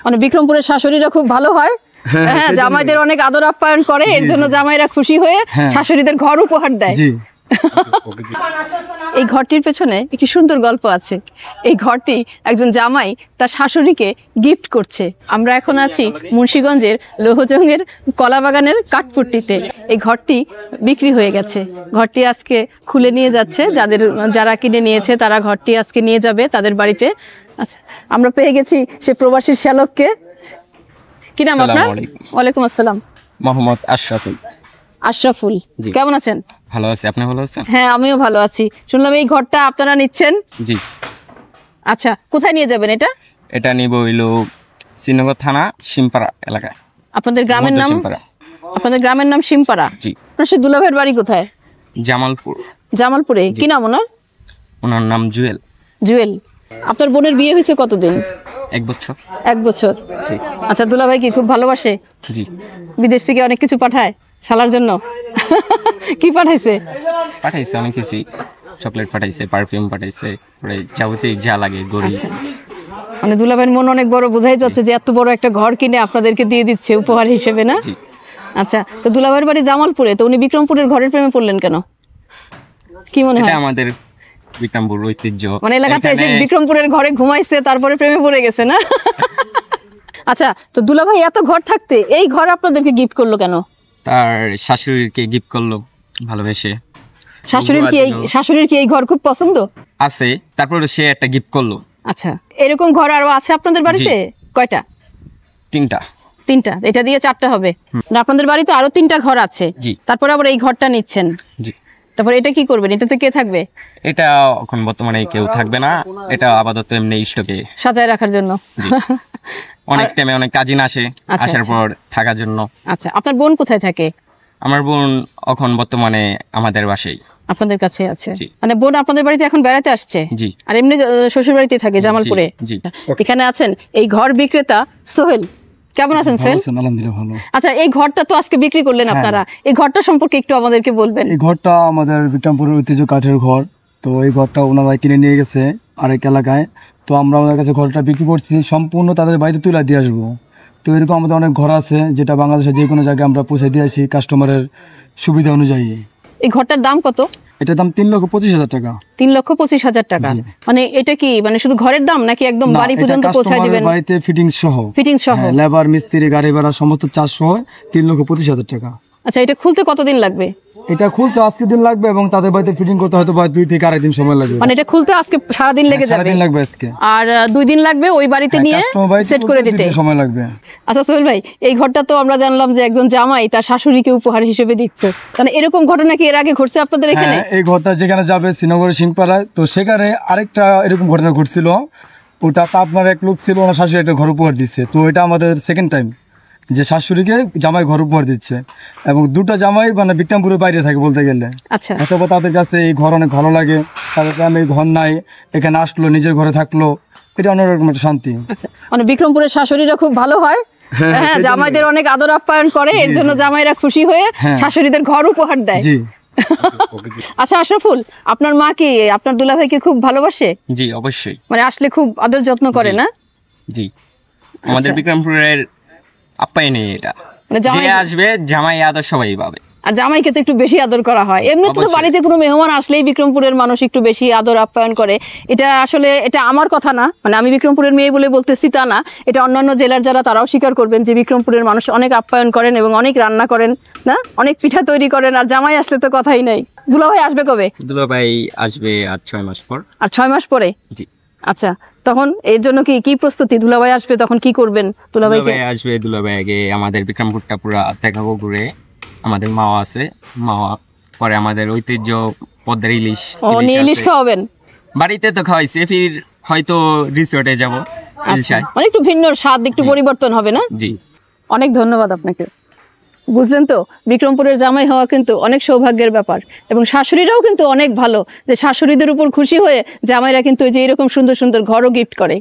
মানে বিক্রমপুরের শাশুড়িরা খুব ভালো হয়, হ্যাঁ, জামাইদের অনেক আদর আপ্যায়ন করে, এর জন্য জামাইরা খুশি হয়ে শাশুড়িদের ঘর উপহার দেয়। এই ঘরটির পেছনে একটি সুন্দর গল্প আছে। এই ঘরটি একজন জামাই তার শাশুড়িকে গিফট করছে। আমরা এখন আছি মুন্সিগঞ্জের লৌহজংয়ের কলাবাগানের কাঠপুট্টিতে। এই ঘরটি বিক্রি হয়ে গেছে, ঘরটি আজকে খুলে নিয়ে যাচ্ছে, যারা কিনে নিয়েছে তারা ঘরটি আজকে নিয়ে যাবে তাদের বাড়িতে। আচ্ছা, আমরা পেয়ে গেছি সে প্রবাসী শ্যালককে। কি নাম আপনার? ওয়ালাইকুম আসসালাম। মোহাম্মদ আশরাফুল। আশরাফুল, কেমন আছেন? ভালো আছি, আপনি ভালো আছেন? হ্যাঁ, আমিও ভালো আছি। শুনলাম এই ঘরটা আপনারা নিচ্ছেন। জি। আচ্ছা, কোথায় নিয়ে যাবেন এটা? এটা নিব হইলো শ্রীনগর থানা শিমপাড়া এলাকায়। আপনাদের গ্রামের নাম? আপনাদের গ্রামের নাম শিমপাড়া। জি। আপনার সে দুলাভাইয়ের বাড়ি কোথায়? জামালপুর। জামালপুরে। কি নাম ওনার? ওনার নাম জুয়েল। জুয়েল। আপনার বোনের বিয়ে হয়েছে কতদিন? 1 বছর। 1 বছর। আচ্ছা, দুলাভাই কি খুব ভালোবাসে? জি। বিদেশ থেকে অনেক কিছু পাঠায় শালার জন্য? কি পাঠাইছে? পাঠাইছে অনেক কিছু, চকলেট পাঠাইছে, পারফিউম পাঠাইছে, পরে যাবতীয় যা লাগে গড়ি। মানে দুলাভাইয়ের মন অনেক বড়, বোঝাই যাচ্ছে যে এত বড় একটা ঘর কিনে আপনাদেরকে দিয়ে দিচ্ছে উপহার হিসেবে, না? জি। আচ্ছা, তো দুলাভাইয়ের বাড়ি জামালপুরে, তো উনি বিক্রমপুরের ঘরের প্রেমে পড়লেন কেন? কি মনে হয়? এটা আমাদের বিক্রমপুর ঐতিহ্য, মানে এলাকাতে এসে বিক্রমপুরের ঘরে ঘুমাইছে, তারপরে প্রেমে পড়ে গেছে, না? আচ্ছা, তো দুলাভাই এত ঘর থাকতে এই ঘর আপনাদেরকে গিফট করলো কেন? তার শাশুড়িকে গিফট করলো ভালোবেসে। শাশুড়ির কি এই ঘর খুব পছন্দ আছে, তারপর সে একটা গিফট করলো। আচ্ছা, এরকম ঘর আরো আছে আপনাদের বাড়িতে? কয়টা? 3টা। 3টা, এটা দিয়ে 4টা হবে। আপনাদের বাড়িতে আরো 3টা ঘর আছে। জি। তারপর আবার এই ঘরটা নিচ্ছেন। জি। তারপর এটা কি করবেন? এটাতে কে থাকবে? এটা এখন বর্তমানে কেউ থাকবে না, এটা আপাতত এমনি স্টকে সাজায় রাখার জন্য। অনেক টাইমে অনেক কাজিন আসে, আসার পর থাকার জন্য। আচ্ছা, আপনার বোন কোথায় থাকে? আমার বোন এখন বর্তমানে আমাদের বাসায় আপনাদের কাছে আছে। মানে বোন আপনাদের বাড়িতে এখন বেড়াতে আসছে? জি। আর এমনি শ্বশুর বাড়িতে থাকে জামালপুরে? জি। এখানে আছেন এই ঘর বিক্রেতা সোহেল। কেমন আছেন সোহেল? আলহামদুলিল্লাহ ভালো। আচ্ছা, এই ঘরটা তো আজকে বিক্রি করলেন আপনারা, এই ঘরটা সম্পর্কে একটু আমাদেরকে বলবেন। এই ঘরটা আমাদের বিক্রমপুরের ঐতিহ্য কাঠের ঘর। তো এই ঘরটা ওনারা কিনে নিয়ে গেছে আরেক এলাকায়, তো আমরা ওনার কাছে ঘরটা বিক্রি করছি, সম্পূর্ণ তাদের বাড়িতে তুলে দিয়ে আসবো। তো এরকম আমাদের অনেক ঘর আছে যেটা বাংলাদেশের যে কোনো জায়গায় আমরা পৌঁছে দিয়ে আসি কাস্টমারের সুবিধা অনুযায়ী। এই ঘরটার দাম কত? এটার দাম 3,25,000 টাকা। 3,25,000 টাকা। মানে এটা কি মানে শুধু ঘরের দাম নাকি একদম বাড়ি পর্যন্ত পৌঁছায় দিবেন? বাড়িতে ফিটিংস সহ। ফিটিংস সহ, লেবার, মিস্ত্রি, গাড়ি ভাড়া সমস্ত চার্জ সহ 3,25,000 টাকা। আচ্ছা, এটা খুলতে কতদিন লাগবে? এটা খুলতে আজকে দিন লাগবে এবং তাদের বাড়িতে ফিটিং করতে হয়তো 2 থেকে আড়াই দিন সময় লাগবে। মানে এটা খুলতে আজকে সারা দিন লেগে যাবে? সারা দিন লাগবে আজকে। আর 2 দিন লাগবে ওই বাড়িতে নিয়ে সেট করে দিতে সময় লাগবে। আচ্ছা সোহেল ভাই, এই ঘরটা তো আমরা জানলাম যে একজন জামাই তার শাশুড়িকে উপহার হিসেবে দিচ্ছে, মানে এরকম ঘটনা কি এর আগে ঘটছে আপনাদের এখানে? এই ঘরটা যেখানে যাবে শ্রীনগরের সিংপাড়ায়, তো সেখানে আরেকটা এরকম ঘটনা ঘটছিল। ওটা আপনার এক লোক ছিল, ওনার শাশুড়ি একটা ঘর উপহার দিচ্ছে। তো এটা আমাদের সেকেন্ড টাইম যে শাশুড়িকে জামাই ঘর উপহার দিচ্ছে, এবং 2টা জামাই মানে বিক্রমপুরের বাইরে থাকে বলতে গেলে। আচ্ছা, অথবা তাদের কাছে এই ঘর অনেক ভালো লাগে, তাদের গ্রামে ঘর নাই, এখানে আসলো নিজের ঘরে থাকলো, এটা অন্যরকম একটা শান্তি। আচ্ছা, মানে বিক্রমপুরের শাশুড়িরা খুব ভালো হয়, হ্যাঁ, জামাইদের অনেক আদর আপ্যায়ন করে, এর জন্য জামাইরা খুশি হয়ে শাশুড়িদের ঘর উপহার দেয়। জি। আচ্ছা আশরাফুল, আপনার মা কি আপনার দুলাভাইকে খুব ভালোবাসে? জি, অবশ্যই। মানে আসলে খুব আদর যত্ন করে, না? জি। আমাদের বিক্রমপুরের আপ্যায়নে এটা মানে যে আসবে জামাই আদর সবাই পাবে। আর জামাইকে তো একটু বেশি আদর করা হয়। এমনিতে তো বাড়িতে কোনো মেহমান আসলেই বিক্রমপুরের মানুষ একটু বেশি আদর আপ্যায়ন করে। এটা আসলে এটা আমার কথা না, মানে আমি বিক্রমপুরের মেয়ে বলে বলতেছি তা না, এটা অন্যান্য জেলার যারা তারাও স্বীকার করবেন যে বিক্রমপুরের মানুষ অনেক আপ্যায়ন করেন এবং অনেক রান্না করেন, না? অনেক পিঠা তৈরি করেন। আর জামাই আসলে তো কথাই নাই। দুলাভাই আসবে কবে? দুলাভাই আসবে আর 6 মাস পর। আর 6 মাস পরে? জি। আচ্ছা, তখন এর জন্য কি প্রস্তুতি? দুলাভাই আসবে তখন কি করবেন? দুলাভাই আসবে, দুলাভাই আগে আমাদের বিক্রমপুরটা পুরো দেখাবো ঘুরে। আমাদের মাওয়া আছে, মাওয়া পরে আমাদের ঐতিহ্য পদ্মার ইলিশ। ইলিশ খাওয়াবেন? বাড়িতে তো খাওয়াইছে, ফির হয়তো রিসোর্টে যাব। মানে একটু ভিন্ন স্বাদ, একটু পরিবর্তন হবে, না? জি। অনেক ধন্যবাদ আপনাকে। বুঝলেন তো, বিক্রমপুরের জামাই হওয়া কিন্তু অনেক সৌভাগ্যের ব্যাপার, এবং শাশুড়িরাও কিন্তু অনেক ভালো যে শাশুড়িদের উপর খুশি হয়ে জামাইরা কিন্তু এই যে এরকম সুন্দর সুন্দর ঘরও গিফট করে।